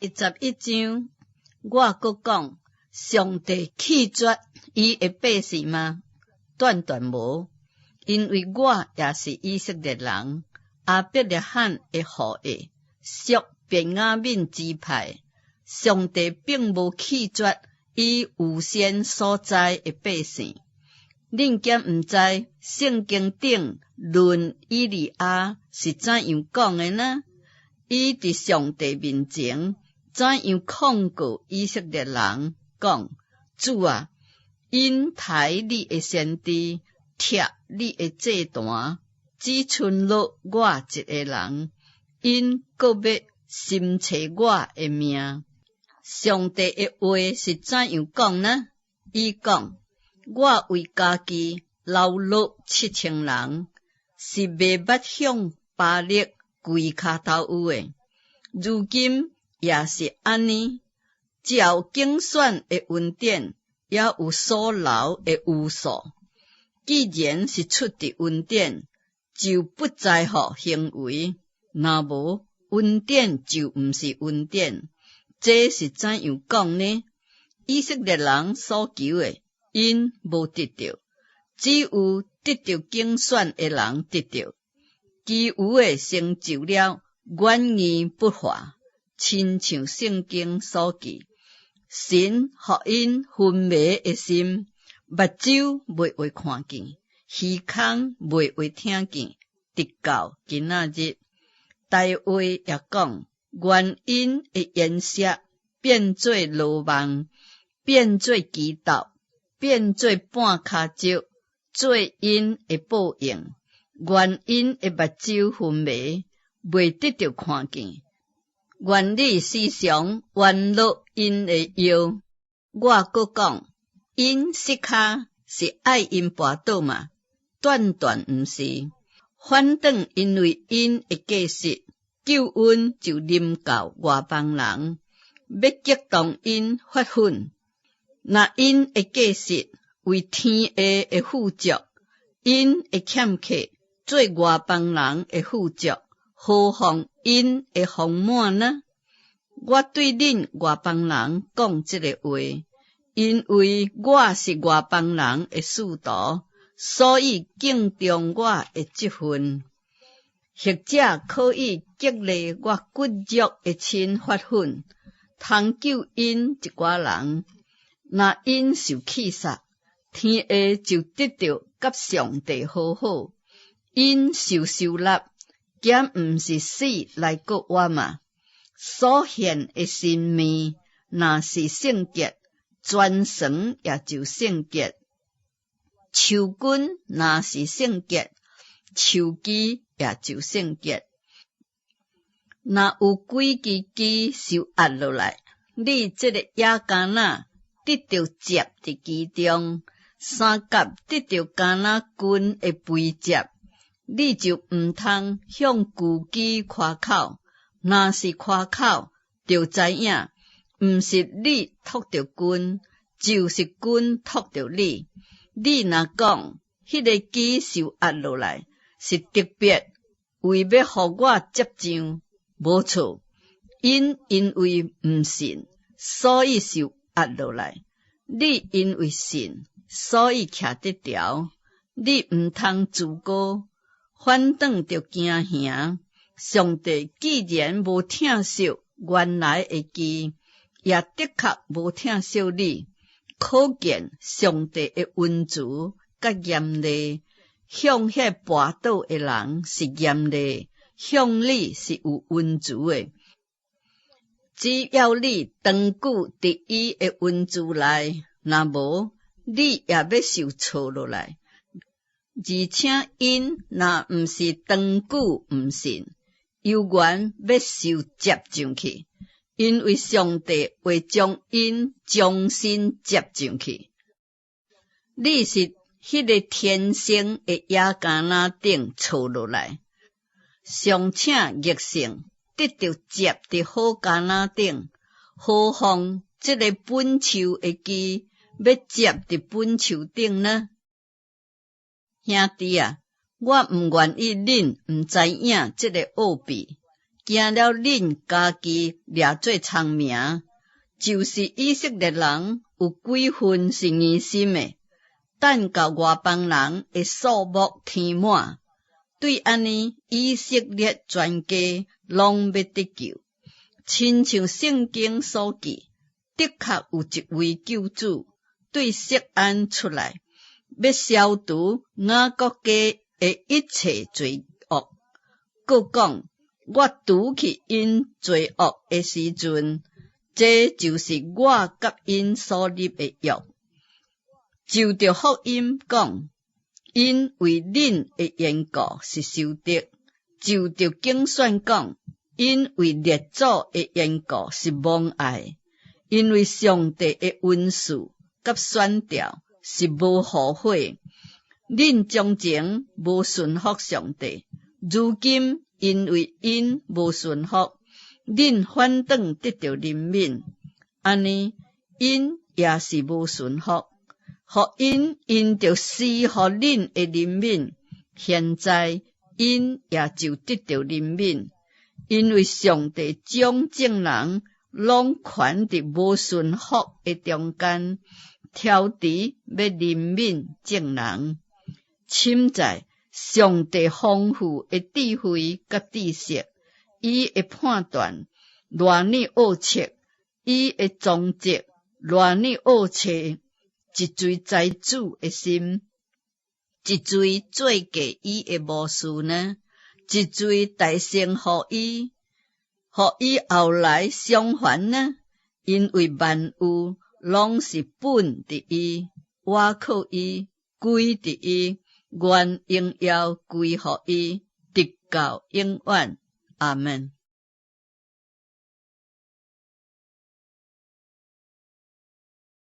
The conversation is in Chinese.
11章，我搁讲，上帝弃绝伊的百姓吗？断无，因为我也是以色列人，亚伯拉罕的后裔，属便雅悯支派。上帝并无弃绝伊有先所在的百姓。恁敢毋知圣经顶论以利亚是怎样讲的呢？伊伫上帝面前怎样控告以色列人，讲：主啊，因抬你的先知，拆你的祭坛，只剩落我一个人，因搁要寻找我的命。上帝的话是怎样讲呢？伊讲：我为家己流落7000人，是袂捌向巴力跪骹头有诶。如今也是安尼，照竞选的恩典，也有所留的有数。既然是出伫恩典，就不在乎行为；若无恩典，就毋是恩典。这是怎样讲呢？以色列人所求的，因无得到，只有得到竞选的人得到。其余的成就了原而不化，亲像圣经所记，神互因昏迷的心，目睭未会看见，耳孔未会听见，直到今仔日。大话也讲，原因的颜色变做罗网，变做祈祷，变做半骹石，做因的报应。原因的目睭昏迷，未得到看见。原理时常弯落因的腰。我搁讲，因膝骹是爱因跋倒嘛？断毋是。反正因为因的过失，救恩就临到外邦人，要激动因发愤。若因的过失为天下的富足，因的欠客做外邦人的富足，何况因的丰满呢？我对恁外邦人讲这个话，因为我是外邦人的使徒，所以敬重我的职分。或者可以激励我骨肉的亲发愤，通救因一寡人。若因受气杀，天下就得到甲上帝和好。因受纳，减毋是死来过活嘛？所献的生命，若是圣洁，全绳也就圣洁。树根若是圣洁，树枝也就圣洁。若有几枝受压落来，你这个野橄榄得到接伫其中，三角得到橄榄根的肥接，你就毋通向旧枝夸口。若是夸口，就知影，毋是你托着根，就是根托着你。你若讲，迄个枝受压落来，是特别为要互我接上，无错。因为毋信，所以受压落来。你因为信，所以徛得牢。你毋通自高，反倒着惊吓。上帝既然无疼惜原来的枝，也的确无疼惜你，可见上帝的恩慈甲严厉，向迄跋倒的人是严厉，向你是有恩慈的。只要你长久伫伊的恩慈内，若无，你也要受挫落来。而且因若毋是长久毋信，犹原要受接上去，因为上帝会将因重新接上去。你是迄个天生的野橄榄顶错落来，尚且逆性得到接伫好橄榄顶，何况这个本树的枝要接伫本树顶呢？兄弟啊，我毋愿意恁毋知影这个奥秘。惊了恁家己掠做聪明，就是以色列人有几分是疑心的，等到外邦人的数目填满，对安尼以色列全家拢要得救。亲像圣经所记，的确有一位救主对锡安出来，要消除雅各家的一切罪恶。佮讲，我除去因罪恶的时阵，这就是我甲因所立的约。就着福音讲，因为恁的缘故是受得；就着经选讲，因为列祖的缘故是蒙爱；因为上帝的恩赐甲选召是无后悔。恁从前无顺服上帝，如今因为因无顺服，恁反倒得到怜悯。安尼，因也是无顺服，互因着施予恁的怜悯。现在因也就得到怜悯，因为上帝将众人拢圈伫无顺服的中间，挑除要怜悯众人。深在上帝丰富的智慧甲知识，伊的判断偌尼恶切，伊的总结偌尼恶切，一嘴财主的心，一嘴做嫁伊的无事呢，一嘴大成互伊后来偿还呢？因为万有拢是本伫伊，倚靠伊，归伫伊，愿荣耀归互伊，直到永远。阿们。